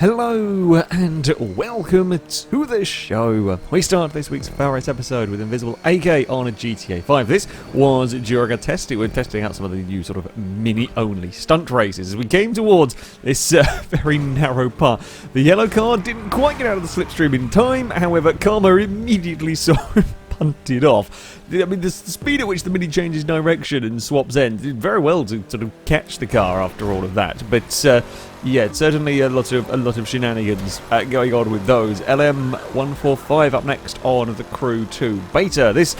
Hello and welcome to the show. We start this week's FailRace episode with Invisible AK on a GTA 5. This was during a test. We're testing out some of the new sort of mini-only stunt races. As we came towards this very narrow part, the yellow car didn't quite get out of the slipstream in time. However, Karma immediately saw him punted off. I mean, the speed at which the Mini changes direction and swaps ends did very well to sort of catch the car after all of that. But yeah, certainly a lot of shenanigans going on with those. LM145 up next on the Crew 2 beta. This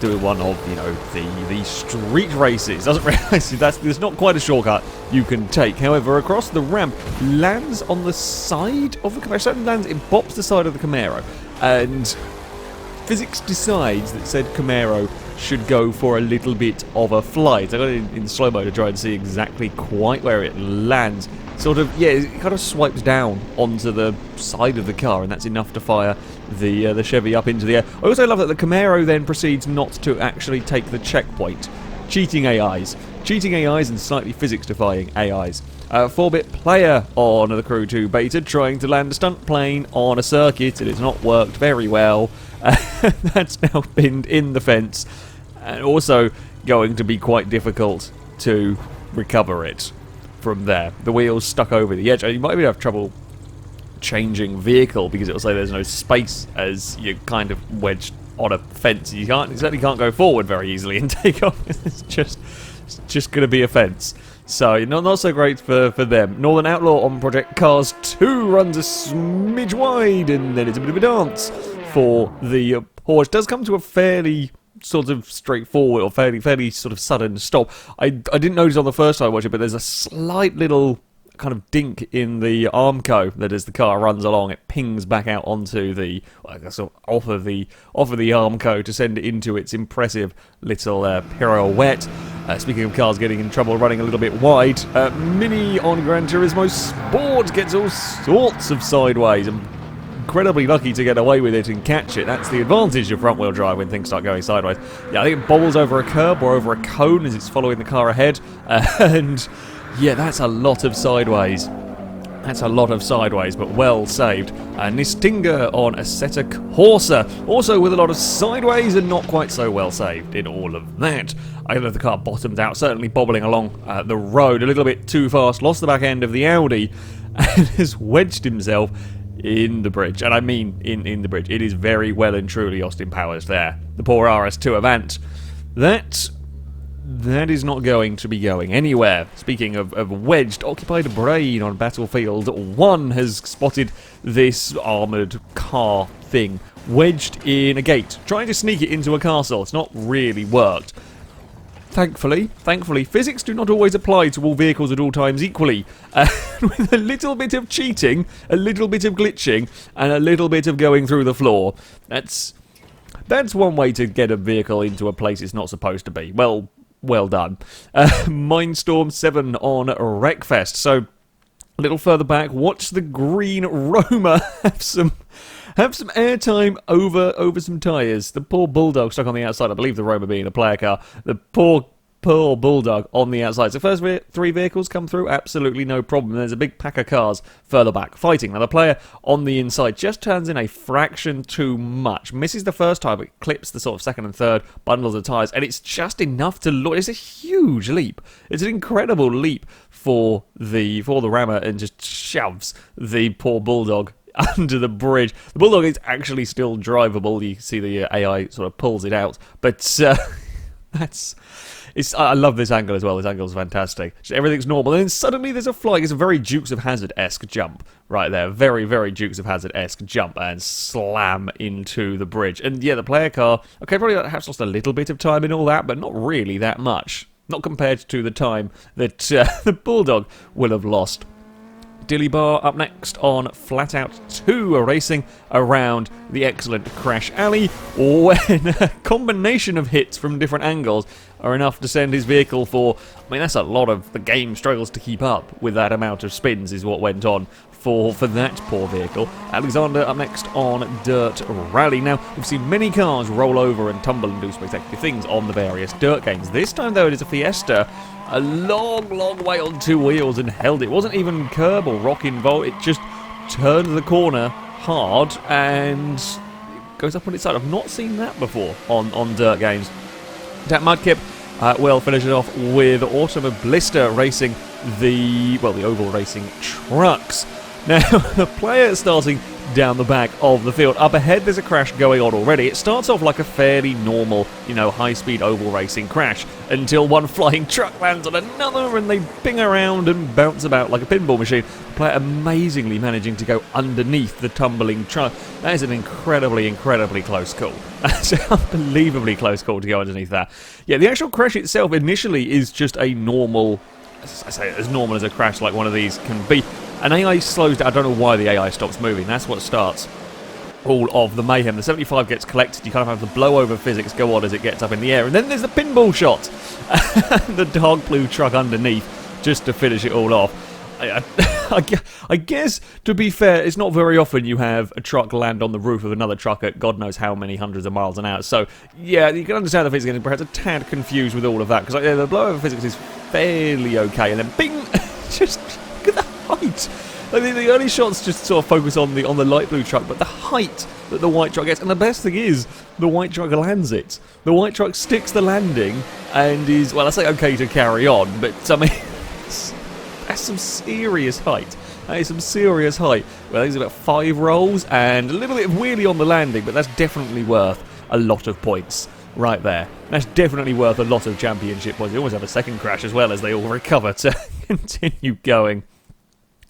doing one of the street races. Doesn't realise there's not quite a shortcut you can take. However, across the ramp, lands on the side of the Camaro. Certainly lands, it bops the side of the Camaro, and physics decides that said Camaro should go for a little bit of a flight. I got it in slow-mo to try and see exactly quite where it lands. Sort of, yeah, it kind of swipes down onto the side of the car, and that's enough to fire the Chevy up into the air. I also love that the Camaro then proceeds not to actually take the checkpoint. Cheating AIs. Cheating AIs and slightly physics-defying AIs. 4-bit player on the Crew 2 beta trying to land a stunt plane on a circuit. It has not worked very well. That's now pinned in the fence, and also going to be quite difficult to recover it from there. The wheel's stuck over the edge. You might even have trouble changing vehicle because it'll say there's no space as you're kind of wedged on a fence. You certainly can't go forward very easily and take off. It's just going to be a fence. So, not so great for them. Northern Outlaw on Project Cars 2 runs a smidge wide, and then it's a bit of a dance for the Porsche. Does come to a fairly sort of straightforward or fairly sort of sudden stop. I didn't notice on the first time I watched it, but there's a slight little kind of dink in the Armco that as the car runs along, it pings back out onto the, well, I guess, sort of off of the Armco to send it into its impressive little pirouette. Speaking of cars getting in trouble, running a little bit wide, Mini on Gran Turismo Sport gets all sorts of sideways. I'm incredibly lucky to get away with it and catch it. That's the advantage of front-wheel drive when things start going sideways. Yeah, I think it bobbles over a curb or over a cone as it's following the car ahead, and yeah, that's a lot of sideways. That's a lot of sideways, but well saved. Nistinga on Assetto Corsa, also with a lot of sideways and not quite so well saved in all of that. I don't know if the car bottomed out, certainly bobbling along the road a little bit too fast, lost the back end of the Audi, and has wedged himself in the bridge. And I mean in the bridge. It is very well and truly Austin Powers there. The poor RS2 Avant. That is not going to be going anywhere. Speaking of wedged, Occupied Brain on Battlefield 1 has spotted this armoured car thing wedged in a gate, trying to sneak it into a castle. It's not really worked. Thankfully, physics do not always apply to all vehicles at all times equally. With a little bit of cheating, a little bit of glitching, and a little bit of going through the floor, that's one way to get a vehicle into a place it's not supposed to be. Well done. Mindstorm 7 on Wreckfest. So, a little further back, watch the green Roma have some airtime over some tyres. The poor Bulldog stuck on the outside. I believe the Roma being a player car. The poor Bulldog on the outside. So first three vehicles come through, absolutely no problem. There's a big pack of cars further back fighting. Now the player on the inside just turns in a fraction too much. Misses the first time, but clips the sort of second and third bundles of tyres, and it's just enough to look. It's a huge leap. It's an incredible leap for the Rama, and just shoves the poor Bulldog under the bridge. The Bulldog is actually still drivable. You can see the AI sort of pulls it out, but I love this angle as well. This angle is fantastic. Everything's normal, and then suddenly there's a fly. It's a very Dukes of Hazzard-esque jump right there. Very, very Dukes of Hazzard-esque jump, and slam into the bridge. And yeah, the player car, okay, probably perhaps lost a little bit of time in all that, but not really that much. Not compared to the time that the Bulldog will have lost. Dilly Bar up next on Flat Out 2, racing around the excellent Crash Alley, when a combination of hits from different angles are enough to send his vehicle for, I mean, that's a lot of, the game struggles to keep up with that amount of spins is what went on for that poor vehicle. Alexander up next on Dirt Rally. Now, we've seen many cars roll over and tumble and do spectacular things on the various dirt games. This time, though, it is a Fiesta, a long, long way on two wheels and held it. It wasn't even curb or rock involved, it just turns the corner hard and goes up on its side. I've not seen that before on dirt games. That Mudkip will finish it off with Automobilista racing the oval racing trucks. Now, the player starting down the back of the field. Up ahead, there's a crash going on already. It starts off like a fairly normal, high-speed oval racing crash until one flying truck lands on another and they ping around and bounce about like a pinball machine. The player amazingly managing to go underneath the tumbling truck. That is an incredibly, incredibly close call. That's an unbelievably close call to go underneath that. Yeah, the actual crash itself initially is just a normal, as normal as a crash like one of these can be. An AI slows down. I don't know why the AI stops moving. That's what starts all of the mayhem. The 75 gets collected. You kind of have the blow-over physics go on as it gets up in the air. And then there's the pinball shot. The dark blue truck underneath just to finish it all off. I guess, to be fair, it's not very often you have a truck land on the roof of another truck at God knows how many hundreds of miles an hour. So, yeah, you can understand the physics getting perhaps a tad confused with all of that. Because the blow-over physics is fairly okay. And then, bing! Just look at the height. Like, the early shots just sort of focus on the light blue truck, but the height that the white truck gets, and the best thing is, the white truck lands it. The white truck sticks the landing and is, well, I say okay to carry on, but I mean, that's some serious height. That is some serious height. Well, there's about 5 rolls and a little bit of wheelie on the landing, but that's definitely worth a lot of points right there. That's definitely worth a lot of championship points. They always have a second crash as well as they all recover to continue going.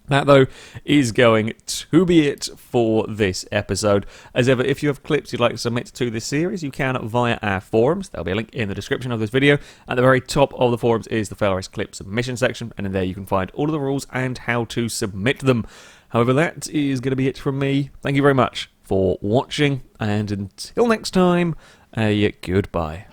That, though, is going to be it for this episode. As ever, if you have clips you'd like to submit to this series, you can via our forums. There'll be a link in the description of this video. At the very top of the forums is the FailRace clip submission section, and in there you can find all of the rules and how to submit them. However, that is going to be it from me. Thank you very much for watching, and until next time, goodbye.